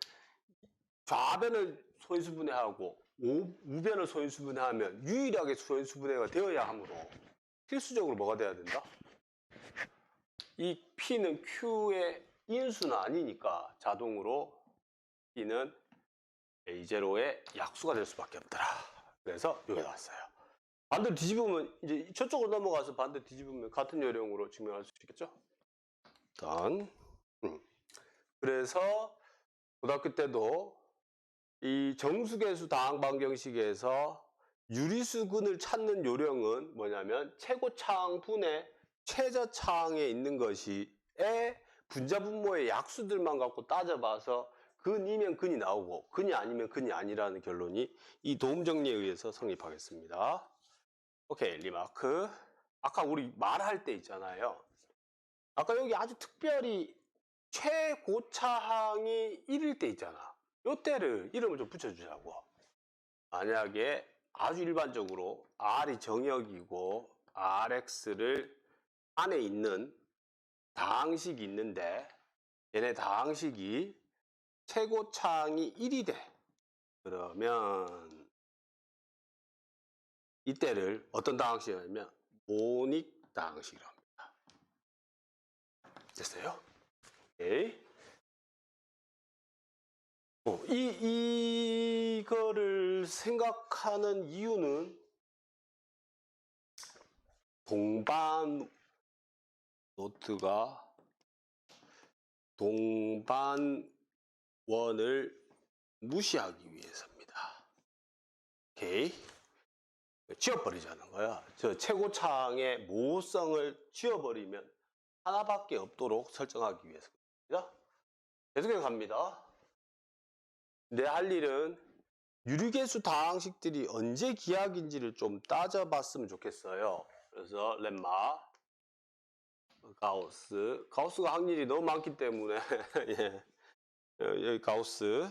좌변을 소인수분해하고 우변을 소인수분해하면 유일하게 소인수분해가 되어야 하므로 필수적으로 뭐가 돼야 된다? 이 P는 Q의 인수는 아니니까 자동으로 P는 A0의 약수가 될 수밖에 없더라. 그래서 여기 나왔어요. 반대로 뒤집으면 이제 저쪽으로 넘어가서 반대로 뒤집으면 같은 요령으로 증명할 수 있겠죠? 일단 그래서 고등학교 때도 이 정수계수 다항 방정식에서 유리수근을 찾는 요령은 뭐냐면 최고차항 분의 최저차항에 있는 것이 분자분모의 약수들만 갖고 따져봐서 근이면 근이 나오고 근이 아니면 근이 아니라는 결론이 이 도움정리에 의해서 성립하겠습니다. 오케이, 리마크. 아까 우리 말할 때 있잖아요. 아까 여기 아주 특별히 최고차항이 1일 때 있잖아. 요때를 이름을 좀 붙여주자고. 만약에 아주 일반적으로 R이 정역이고 RX를 안에 있는 다항식이 있는데 얘네 다항식이 최고차항이 1이 돼. 그러면 이때를 어떤 다항식이냐면 모닉 다항식이라고 합니다. 됐어요? 오케이. 이거를 생각하는 이유는 동반 노트가 동반원을 무시하기 위해서입니다. 오케이. 지워버리자는 거야. 저 최고차항의 모호성을 지워버리면 하나밖에 없도록 설정하기 위해서입니다. 계속해서 갑니다. 내 할 일은 유리계수 다항식들이 언제 기하인지를 좀 따져봤으면 좋겠어요. 그래서 렘마, 가우스가 확률이 너무 많기 때문에 예. 여기 가우스,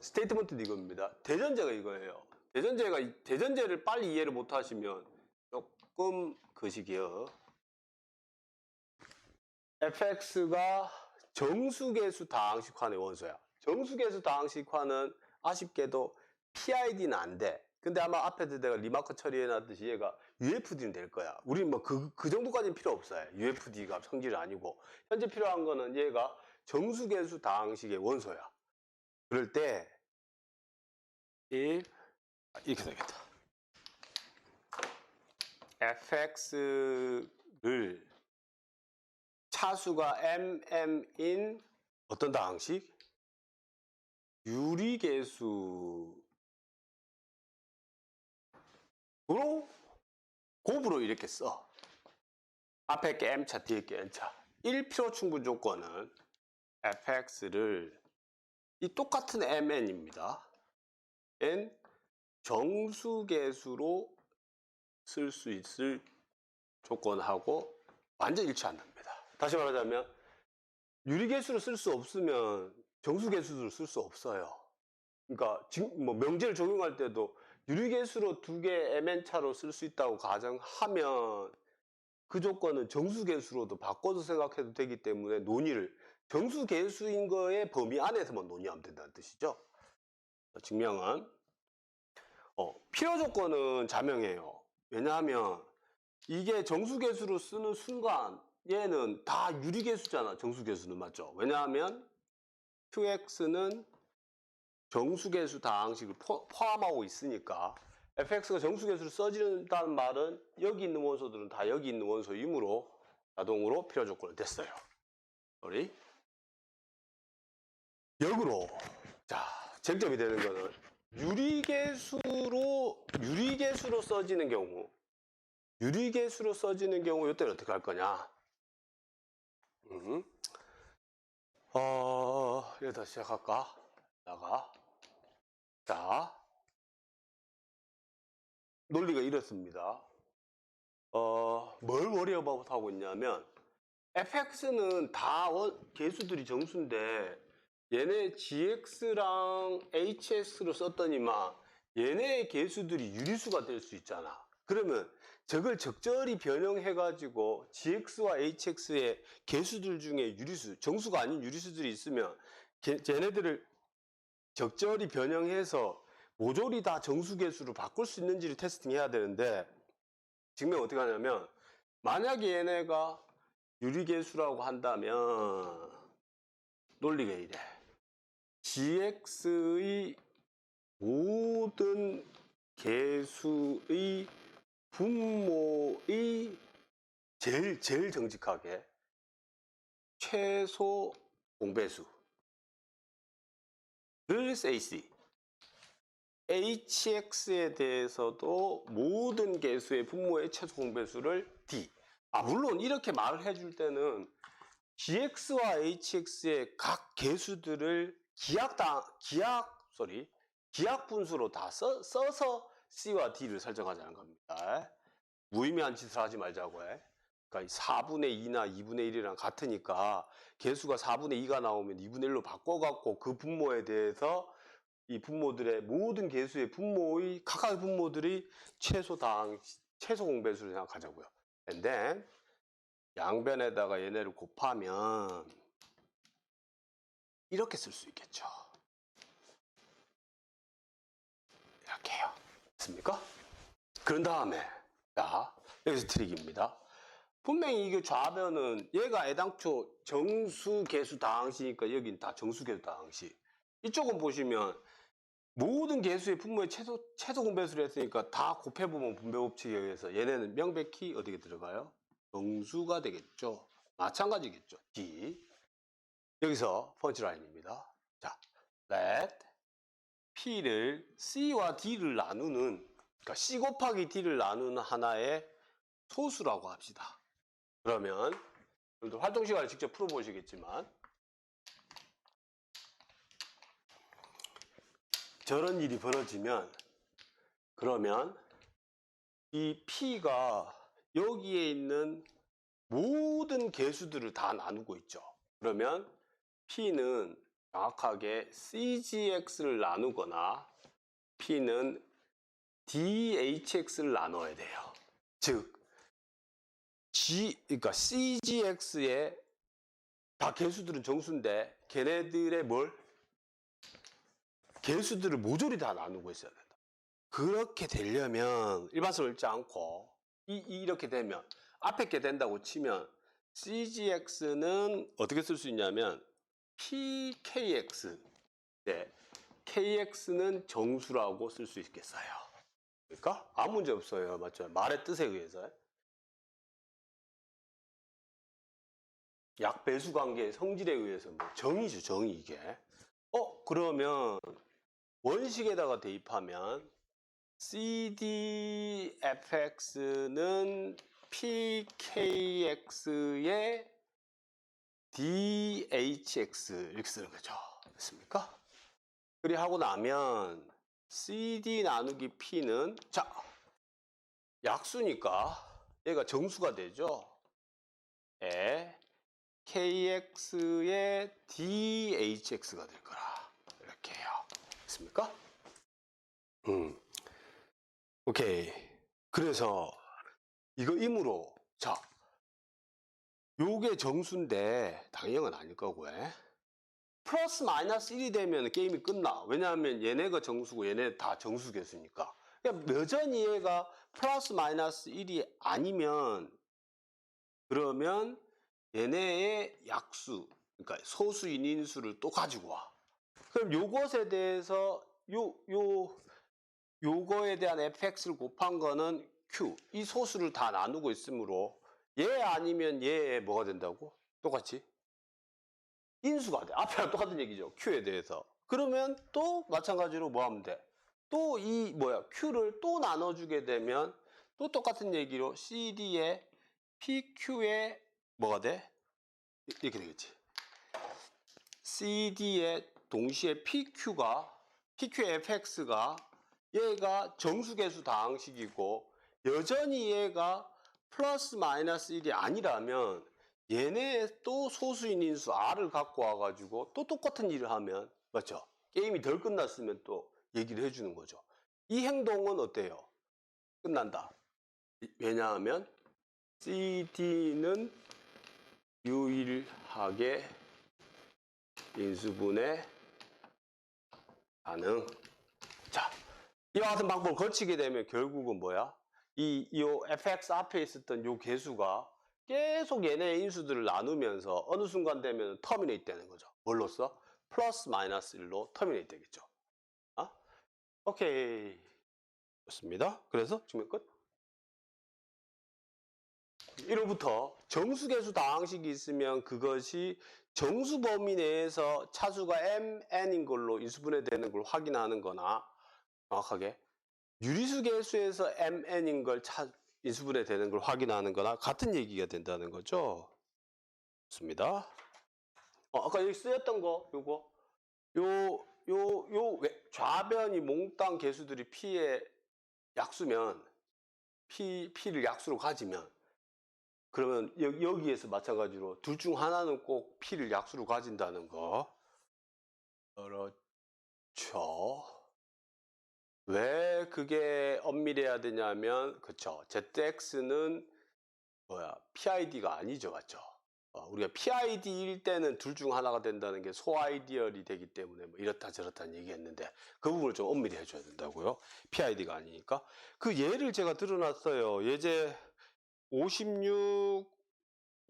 스테이트먼트는 이겁니다. 대전제가 이거예요. 대전제를 빨리 이해를 못하시면 조금 거시기요. fx가 정수계수 다항식환의 원소야. 정수계수 다항식환은 아쉽게도 PID는 안 돼. 근데 아마 앞에도 내가 리마크 처리해놨듯이 얘가 UFD는 될 거야. 우리 뭐 그 정도까지는 필요 없어요. UFD가 성질이 아니고. 현재 필요한 거는 얘가 정수계수 다항식의 원소야. 그럴 때 이렇게 되겠다. fx를 차수가 mm인 어떤 다항식? 유리계수로 곱으로 이렇게 써. 앞에 게 m차, 뒤에 게 n차. 1필요 충분 조건은 fx를 이 똑같은 mn입니다. n 정수계수로 쓸 수 있을 조건하고 완전 일치한답니다. 다시 말하자면 유리계수로 쓸 수 없으면 정수계수로 쓸 수 없어요. 그러니까 지금 뭐 명제를 적용할 때도 유리계수로 두 개 mn차로 쓸 수 있다고 가정하면 그 조건은 정수계수로도 바꿔서 생각해도 되기 때문에 논의를 정수계수인 거의 범위 안에서만 논의하면 된다는 뜻이죠. 증명은 필요 조건은 자명해요. 왜냐하면 이게 정수계수로 쓰는 순간 얘는 다 유리계수잖아. 정수계수는 맞죠? 왜냐하면 qx는 정수계수 다항식을 포함하고 있으니까 fx가 정수계수로 써진다는 말은 여기 있는 원소들은 다 여기 있는 원소이므로 자동으로 필요 조건은 됐어요. 우리 역으로 자 쟁점이 되는 거는 유리계수로 써지는 경우 이때는 어떻게 할 거냐? 여기다 시작할까? 자, 논리가 이렇습니다. 뭘 워리어바웃 하고 있냐면 fx는 다 계수들이 정수인데 얘네 gx랑 hx로 썼더니만 얘네의 계수들이 유리수가 될 수 있잖아. 그러면 저걸 적절히 변형해가지고 gx와 hx의 계수들 중에 유리수, 정수가 아닌 유리수들이 있으면 걔네들을 적절히 변형해서 모조리 다 정수계수로 바꿀 수 있는지를 테스팅해야 되는데 증명 어떻게 하냐면 만약에 얘네가 유리계수라고 한다면 논리가 이래. gx의 모든 계수의 분모의 제일 정직하게 최소 공배수를 AC hx에 대해서도 모든 계수의 분모의 최소 공배수를 D. 물론 이렇게 말을 해줄 때는 gx와 hx의 각 계수들을 기약 분수로 다 써서 c와 d를 설정하자는 겁니다. 무의미한 짓을 하지 말자고 해. 그러니까 4분의 2나 2분의 1이랑 같으니까 계수가 4분의 2가 나오면 2분의 1로 바꿔갖고 그 분모에 대해서 이 분모들의 모든 계수의 각각의 분모들이 최소 공배수를 생각하자고요. And then 양변에다가 얘네를 곱하면 이렇게 쓸 수 있겠죠. 이렇게 해요. 됐습니까? 그런 다음에 자 여기서 트릭입니다. 분명히 이게 좌변은 얘가 애당초 정수계수 다항식이니까 여긴 다 정수계수 다항식. 이쪽은 보시면 모든 계수의 분모의 최소 공배수를 했으니까 다 곱해보면 분배법칙에 의해서 얘네는 명백히 어디게 들어가요? 정수가 되겠죠. 마찬가지겠죠. D. 여기서 펀치라인입니다. 자, let P를 C와 D를 나누는, 그러니까 C 곱하기 D를 나누는 하나의 소수라고 합시다. 그러면 여러분들 활동 시간을 직접 풀어보시겠지만 저런 일이 벌어지면 그러면 이 P가 여기에 있는 모든 계수들을 다 나누고 있죠. 그러면 P는 정확하게 CGX를 나누거나 P는 DHX를 나눠야 돼요. 즉, 그러니까 CGX의 다 계수들은 정수인데 걔네들의 계수들을 모조리 다 나누고 있어야 된다. 그렇게 되려면 일반성을 읽지 않고 이렇게 되면 앞에 게 된다고 치면 CGX는 어떻게 쓸 수 있냐면 PKX 네, KX는 정수라고 쓸 수 있겠어요. 그러니까 아무 문제 없어요. 맞죠? 말의 뜻에 의해서 약배수 관계의 성질에 의해서 정의죠. 정의 이게. 그러면 원식에다가 대입하면 CDFX는 PKX의 DHX 이렇게 쓰는 거죠. 됐습니까? 그리 하고 나면 CD 나누기 P는 약수니까 얘가 정수가 되죠. KX의 DHX가 될 거라. 이렇게 해요. 됐습니까? 오케이. 그래서 이거이므로 요게 정수인데 당연은 아닐 거고요. 플러스 마이너스 1이 되면 게임이 끝나. 왜냐하면 얘네가 정수고 얘네 다 정수계수니까. 그러니까 여전히 얘가 플러스 마이너스 1이 아니면 그러면 얘네의 약수 그러니까 소수인 인수를 또 가지고 와. 그럼 요것에 대해서 요거에 대한 fx를 곱한 거는 q. 이 소수를 다 나누고 있으므로 얘 아니면 얘에 뭐가 된다고? 똑같이 인수가 돼. 앞에랑 똑같은 얘기죠. q에 대해서. 그러면 또 마찬가지로 뭐 하면 돼? 또 이 q를 또 나눠주게 되면 또 똑같은 얘기로 CD에 PQ에 뭐가 돼? 이렇게 되겠지. CD에 동시에 PQ의 fx가 얘가 정수계수 다항식이고 여전히 얘가 플러스 마이너스 1이 아니라면 얘네 또 소수인 인수 R을 갖고 와가지고 또 똑같은 일을 하면 맞죠? 게임이 덜 끝났으면 또 얘기를 해주는 거죠. 이 행동은 어때요? 끝난다. 왜냐하면 CD는 유일하게 인수분해 가능. 자, 이와 같은 방법을 거치게 되면 결국은 뭐야? 요 fx 앞에 있었던 요 개수가 계속 얘네의 인수들을 나누면서 어느 순간 되면 터미네이트 되는 거죠. 뭘로써? 플러스 마이너스 1로 터미네이트 되겠죠. 아? 오케이. 좋습니다. 그래서 지금 끝. 1호부터 정수계수 다항식이 있으면 그것이 정수 범위 내에서 차수가 mn인 걸로 인수분해되는 걸 확인하는 거나 정확하게 유리수 계수에서 mn인 걸 인수분해되는 걸 확인하는 거나 같은 얘기가 된다는 거죠. 좋습니다. 아까 여기 쓰였던 거 요거 좌변이 몽땅 개수들이 p의 약수면 p를 약수로 가지면 그러면 여기에서 마찬가지로 둘 중 하나는 꼭 p를 약수로 가진다는 거. 그렇죠. 왜 그게 엄밀해야 되냐면 그쵸. ZX는 PID가 아니죠. 맞죠? 우리가 PID일 때는 둘 중 하나가 된다는 게 소아이디얼이 되기 때문에 뭐 이렇다 저렇다는 얘기했는데 그 부분을 좀 엄밀히 해줘야 된다고요. PID가 아니니까. 그 예를 제가 들어놨어요. 예제 56,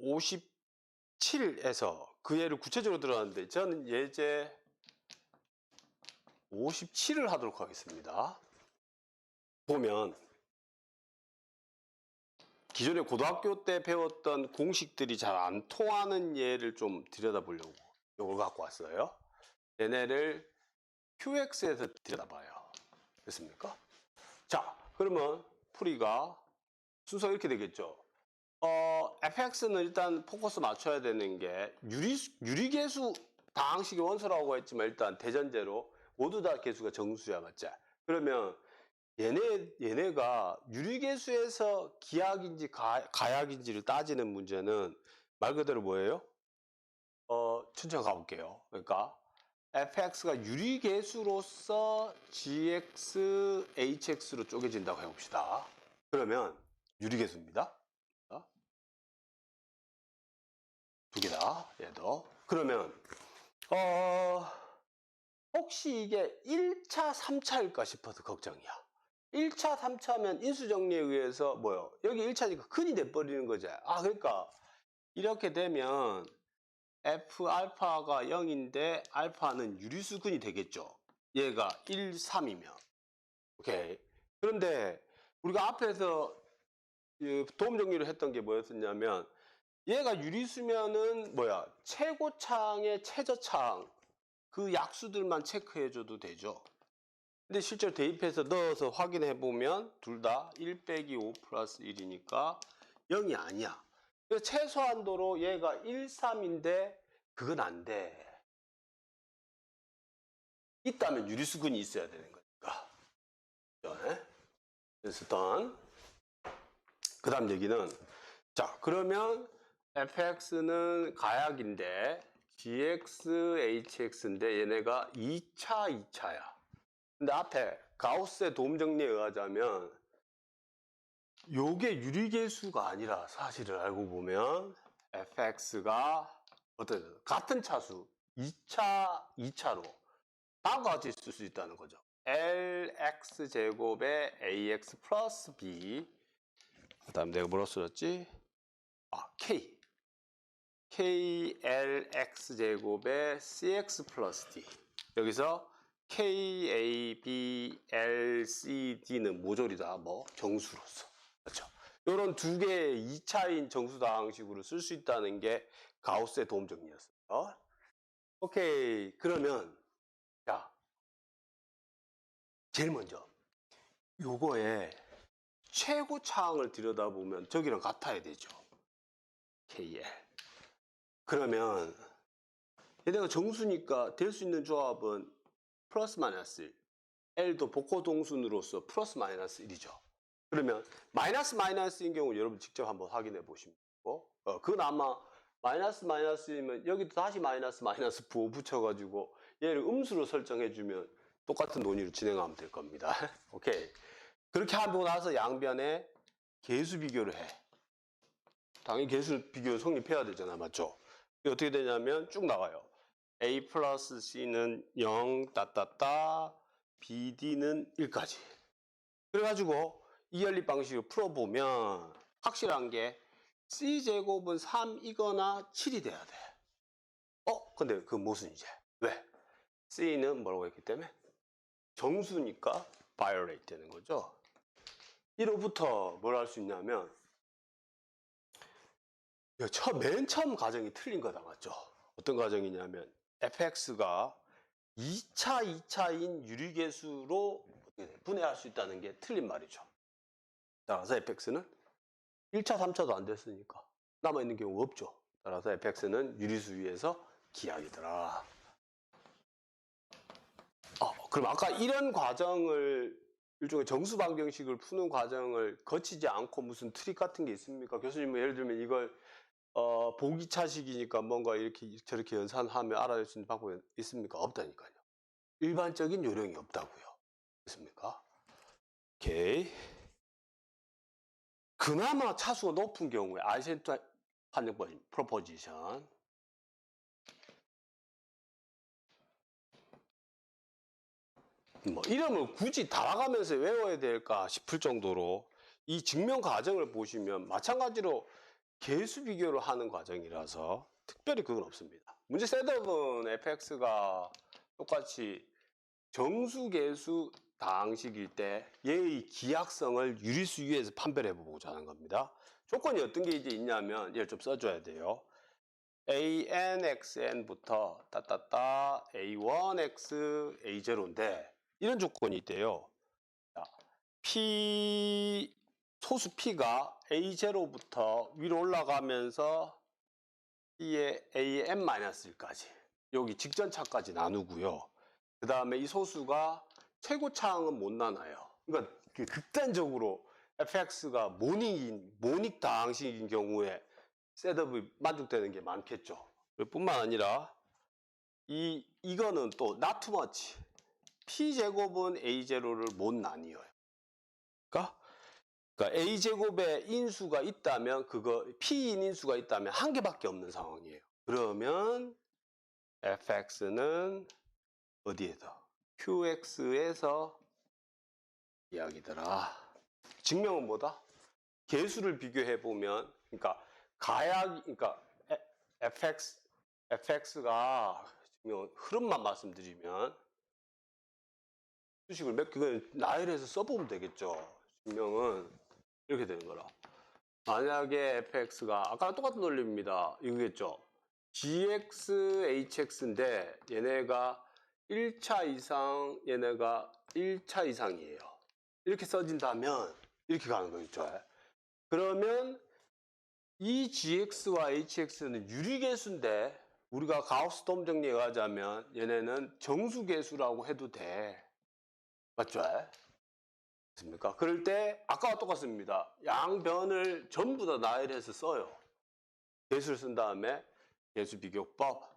57에서 그 예를 구체적으로 들어놨는데 저는 예제 57을 하도록 하겠습니다. 보면 기존에 고등학교 때 배웠던 공식들이 잘 안 통하는 예를 좀 들여다보려고 이걸 갖고 왔어요. 얘네를 QX에서 들여다봐요. 됐습니까? 자, 그러면 풀이가 순서가 이렇게 되겠죠. fx는 일단 포커스 맞춰야 되는 게 유리계수 다항식의 원소라고 했지만 일단 대전제로 모두 다 계수가 정수야, 맞지? 그러면 얘네가 유리계수에서 기하인지 가약인지를 따지는 문제는 말 그대로 뭐예요? 천천히 가볼게요. 그러니까 fx가 유리계수로서 gx, hx로 쪼개진다고 해봅시다. 그러면 유리계수입니다. 두 개다. 얘도. 그러면 혹시 이게 1차, 3차일까 싶어서 걱정이야. 1차, 3차면 인수정리에 의해서 여기 1차니까 근이 돼버리는 거지. 그러니까 이렇게 되면 F알파가 0인데 알파는 유리수근이 되겠죠. 얘가 1, 3이면. 오케이. 그런데 우리가 앞에서 도움 정리를 했던 게 뭐였었냐면 얘가 유리수면은 최고창의 최저창 그 약수들만 체크해줘도 되죠. 근데 실제로 대입해서 넣어서 확인해 보면 둘 다 1 빼기 5 플러스 1이니까 0이 아니야. 그래서 최소한도로 얘가 1, 3인데 그건 안 돼. 있다면 유리수근이 있어야 되는 거니까. 그래서 일단 그 다음 얘기는 자 그러면 fx는 가약인데 gx, hx인데 얘네가 2차, 2차야. 근데 앞에 가우스의 도움 정리에 의하자면 요게 유리계수가 아니라 사실을 알고 보면 fx가 같은 차수 2차, 2차로 다음과 같이 쓸 수 있다는 거죠. lx제곱에 ax 플러스 b 그 다음 내가 뭐라고 써줬지? k KLX제곱에 CX 플러스 D. 여기서 KABLCD는 모조리다. 뭐 정수로서. 그렇죠. 이런 두 개의 2차인 정수다항식으로 쓸 수 있다는 게 가우스의 도움 정리였어요. 오케이. 그러면 자, 제일 먼저 요거에 최고차항을 들여다보면 저기랑 같아야 되죠. KL. 그러면 얘네가 정수니까 될 수 있는 조합은 플러스 마이너스 1. L도 복호동순으로서 플러스 마이너스 1이죠. 그러면 마이너스 마이너스인 경우 여러분 직접 한번 확인해 보시면 되고, 그건 아마 마이너스이면 여기도 다시 마이너스 부호 붙여가지고 얘를 음수로 설정해주면 똑같은 논의로 진행하면 될 겁니다. 오케이. 그렇게 하고 나서 양변에 계수 비교를 해. 당연히 계수 비교 성립해야 되잖아. 맞죠? 이게 어떻게 되냐면 쭉 나가요. A 플러스 C는 0, BD는 1까지. 그래가지고 이 연립 방식을 풀어보면 확실한 게 C제곱은 3이거나 7이 돼야 돼. 근데 그 무슨 이제? 왜? C는 뭐라고 했기 때문에? 정수니까 violate 되는 거죠. 1호부터 뭘 할 수 있냐면 맨 처음 가정이 틀린 거다. 맞죠? 어떤 가정이냐면 fx가 2차인 유리계수로 분해할 수 있다는 게 틀린 말이죠. 따라서 fx는 1차, 3차도 안 됐으니까 남아있는 경우 없죠. 따라서 fx는 유리수 위에서 기하이더라. 그럼 아까 이런 과정을 일종의 정수방정식을 푸는 과정을 거치지 않고 무슨 트릭 같은 게 있습니까? 교수님은 예를 들면 이걸 보기차식이니까 뭔가 이렇게 저렇게 연산하면 알아낼 수 있는 방법이 있습니까? 없다니까요. 일반적인 요령이 없다고요. 있습니까? 오케이. 그나마 차수가 높은 경우에 아이센슈타인 판정법 프로포지션. 뭐 이름을 굳이 달아가면서 외워야 될까 싶을 정도로 이 증명 과정을 보시면 마찬가지로 계수 비교를 하는 과정이라서 특별히 그건 없습니다. 문제 셋업은 fx가 똑같이 정수계수 다항식일 때 얘의 기하성을 유리수 위에서 판별해 보고자 하는 겁니다. 조건이 어떤 게 이제 있냐면 얘를 좀 써줘야 돼요. ANXN부터 A1X A0인데 이런 조건이 있대요. P 소수 P가 A0부터 위로 올라가면서 P의 AN-1까지 여기 직전차까지 나누고요. 그 다음에 이 소수가 최고차항은 못 나눠요. 그러니까 극단적으로 fx가 모닉 다항식인 경우에 셋업이 만족되는 게 많겠죠. 뿐만 아니라 이거는 또 not too much. P제곱은 A0를 못 나뉘어요. 그러니까 A제곱에 인수가 있다면 P인 인수가 있다면 한 개밖에 없는 상황이에요. 그러면 fx는 어디에서? qx에서 이야기더라. 증명은 뭐다? 계수를 비교해 보면, 그러니까 fx가 증명 흐름만 말씀드리면 수식을 그건 나열해서 써보면 되겠죠. 증명은 이렇게 되는 거라. 만약에 fx가 아까랑 똑같은 논리입니다. 이거겠죠. gx, hx인데 얘네가 1차 이상, 얘네가 1차 이상이에요. 이렇게 써진다면 이렇게 가는 거겠죠. 그러면 이 gx와 hx는 유리계수인데 우리가 가우스 도움 정리에 의하자면 얘네는 정수계수라고 해도 돼. 맞죠? 맞습니까? 그럴 때 아까와 똑같습니다. 양변을 전부 다 나열해서 써요. 계수를 쓴 다음에 계수 비교법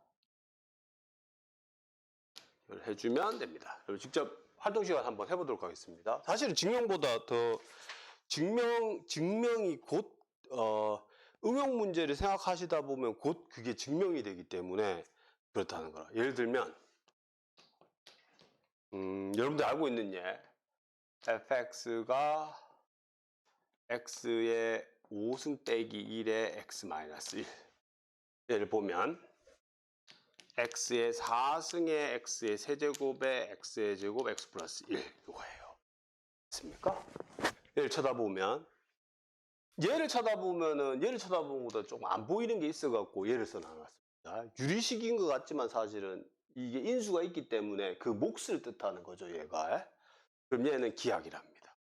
해주면 됩니다. 그럼 직접 활동 시간 한번 해보도록 하겠습니다. 사실은 증명보다 더 증명이 곧 응용 문제를 생각하시다 보면 곧 그게 증명이 되기 때문에 그렇다는 거라. 예를 들면 여러분들 알고 있는 예 fx가 x의 5승 빼기 1의 x-1 예를 보면 x의 4승의 x의 세제곱에 x의 제곱 x 플러스 1 이거예요. 됐습니까? 얘를 쳐다보면 얘를 쳐다보면은 얘를 쳐다보는 것보다 좀 안 보이는 게 있어갖고 얘를 써놨습니다. 유리식인 것 같지만 사실은 이게 인수가 있기 때문에 그 몫을 뜻하는 거죠, 얘가. 그럼 얘는 기하기랍니다.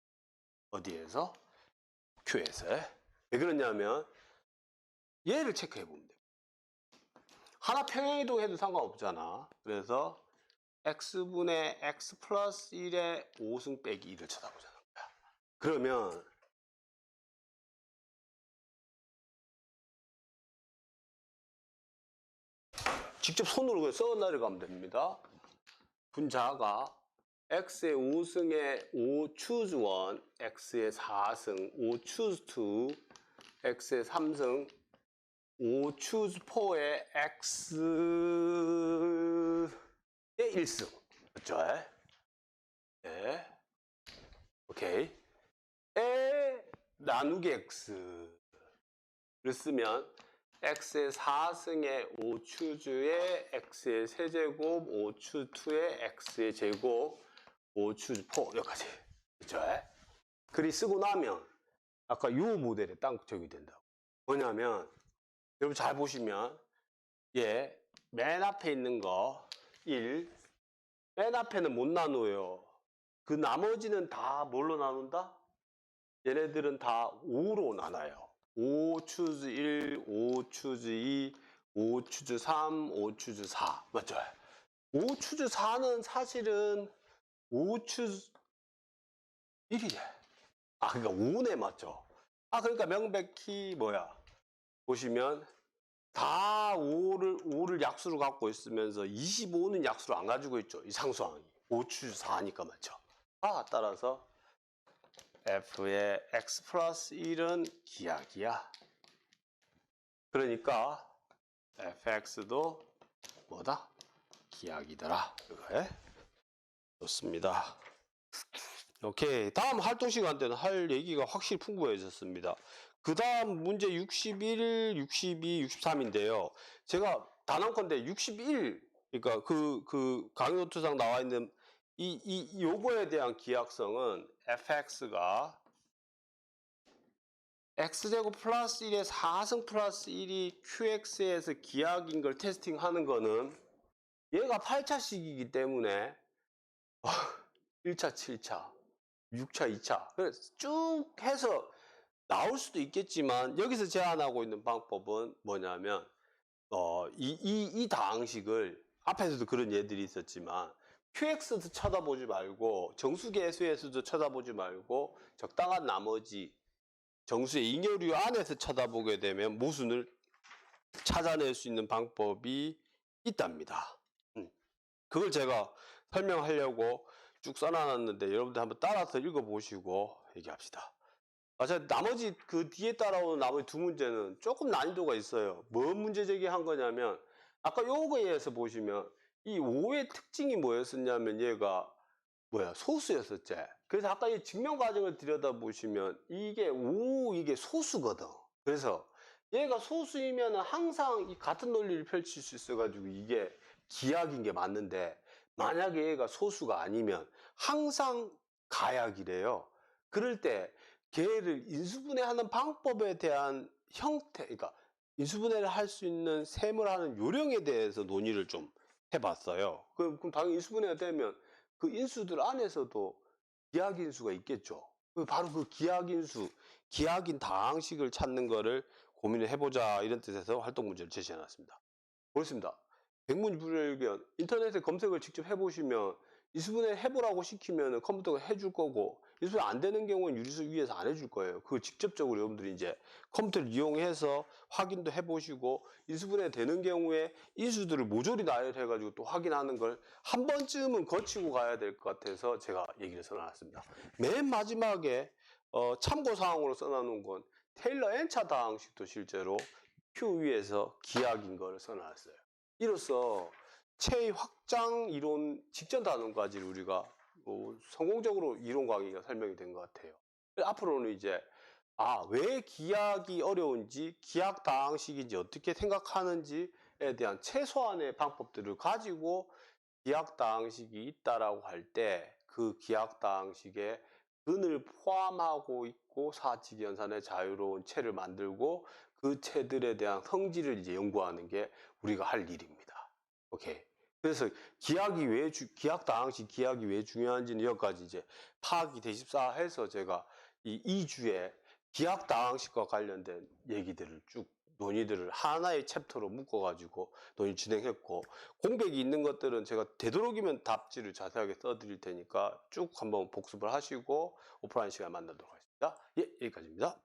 어디에서? Q에서. 왜 그러냐면 얘를 체크해 보면 돼요. 하나 평행이동해도 상관없잖아. 그래서 x분의 x 플러스 1의 5승 빼기 2를 쳐다보자는 거야. 그러면 직접 손으로 그냥 써 내려가면 됩니다. 분자가 x의 5승에 5 choose 1, x의 4승 5 choose 2, x의 3승 5 choose 4의 x의 1승. 맞죠? 네. 오케이. 에 나누기 x를 쓰면 x의 4승의 5 choose의 x의 세제곱 5 choose 2의 x의 제곱 5 choose 4 여기까지. 그죠? 글이 쓰고 나면 아까 요 모델에 딱 적용이 된다고. 뭐냐면 여러분 잘 보시면 얘 맨 앞에 있는 거 1, 맨 앞에는 못 나눠요. 그 나머지는 다 뭘로 나눈다? 얘네들은 다 5로 나눠요. 5 choose 1, 5 choose 2, 5 choose 3, 5 choose 4. 맞죠? 5 choose 4는 사실은 5 choose 1이래. 아, 그러니까 5네, 맞죠? 아, 그러니까 명백히 뭐야? 보시면 다 5를 약수로 갖고 있으면서 25는 약수로 안 가지고 있죠. 이 상수항이. 5 choose 4니까 맞죠? 아, 따라서 f의 x 플러스 1은 기하기야. 그러니까 fx도 뭐다? 기하기더라. 이거에 좋습니다. 오케이. 다음 활동 시간 때는 할 얘기가 확실히 풍부해졌습니다. 그 다음 문제 61, 62, 63인데요. 제가 단언컨대 61, 그러니까 그 강의 노트상 나와 있는 요거에 대한 기하성은 fx가 x제곱 플러스 1에 4승 플러스 1이 qx에서 기하인 걸 테스팅하는 거는 얘가 8차식이기 때문에 1차, 7차, 6차, 2차 그래서 쭉 해서 나올 수도 있겠지만 여기서 제안하고 있는 방법은 뭐냐면 이 다항식을 앞에서도 그런 예들이 있었지만 QX도 쳐다보지 말고 정수계 수에서도 쳐다보지 말고 적당한 나머지 정수의 잉여류 안에서 쳐다보게 되면 모순을 찾아낼 수 있는 방법이 있답니다. 그걸 제가 설명하려고 쭉 써놔놨는데 여러분들 한번 따라서 읽어보시고 얘기합시다. 나머지 그 뒤에 따라오는 나머지 두 문제는 조금 난이도가 있어요. 뭔 문제 제기한 거냐면 아까 요거에서 보시면 이 5의 특징이 뭐였었냐면 얘가 소수였었지. 그래서 아까 이 증명 과정을 들여다보시면 이게 소수거든. 그래서 얘가 소수이면 항상 이 같은 논리를 펼칠 수 있어가지고 이게 기하인 게 맞는데 만약에 얘가 소수가 아니면 항상 가약이래요. 그럴 때 걔를 인수분해하는 방법에 대한 형태, 그러니까 인수분해를 할 수 있는 셈을 하는 요령에 대해서 논의를 좀 해봤어요. 그럼 당연히 인수분해가 되면 그 인수들 안에서도 기하인수가 있겠죠. 바로 그 기하인수, 기하인 다항식을 찾는 거를 고민을 해보자 이런 뜻에서 활동 문제를 제시해놨습니다. 그렇습니다. 백문불여일견 인터넷에 검색을 직접 해보시면 인수분해 해보라고 시키면 컴퓨터가 해줄 거고 인수분해 안 되는 경우는 유리수 위에서 안 해줄 거예요. 그 직접적으로 여러분들이 이제 컴퓨터를 이용해서 확인도 해보시고 인수분해 되는 경우에 인수들을 모조리 나열해가지고 또 확인하는 걸 한 번쯤은 거치고 가야 될 것 같아서 제가 얘기를 써놨습니다. 맨 마지막에 참고사항으로 써놔놓은 건 테일러 N차 다항식도 실제로 Q 위에서 기하인 거를 써놨어요. 이로써 체의 확장 이론 직전 단원까지를 우리가 성공적으로 이론 강의가 설명이 된 것 같아요. 앞으로는 이제 왜 기약이 어려운지, 기약 당식인지 어떻게 생각하는지에 대한 최소한의 방법들을 가지고 기약 당식이 있다라고 할 때 그 기약 당식에 근을 포함하고 있고 사칙연산의 자유로운 체를 만들고 그 체들에 대한 성질을 이제 연구하는 게 우리가 할 일입니다. 오케이. 그래서 기약 당식 기약이 왜 중요한지는 여기까지 이제 파악이 되십사 해서 제가 이 2주에 기약 당식과 관련된 얘기들을 쭉 논의들을 하나의 챕터로 묶어가지고 논의 진행했고, 공백이 있는 것들은 제가 되도록이면 답지를 자세하게 써드릴 테니까 쭉 한번 복습을 하시고 오프라인 시간 만나도록 하겠습니다. 예, 여기까지입니다.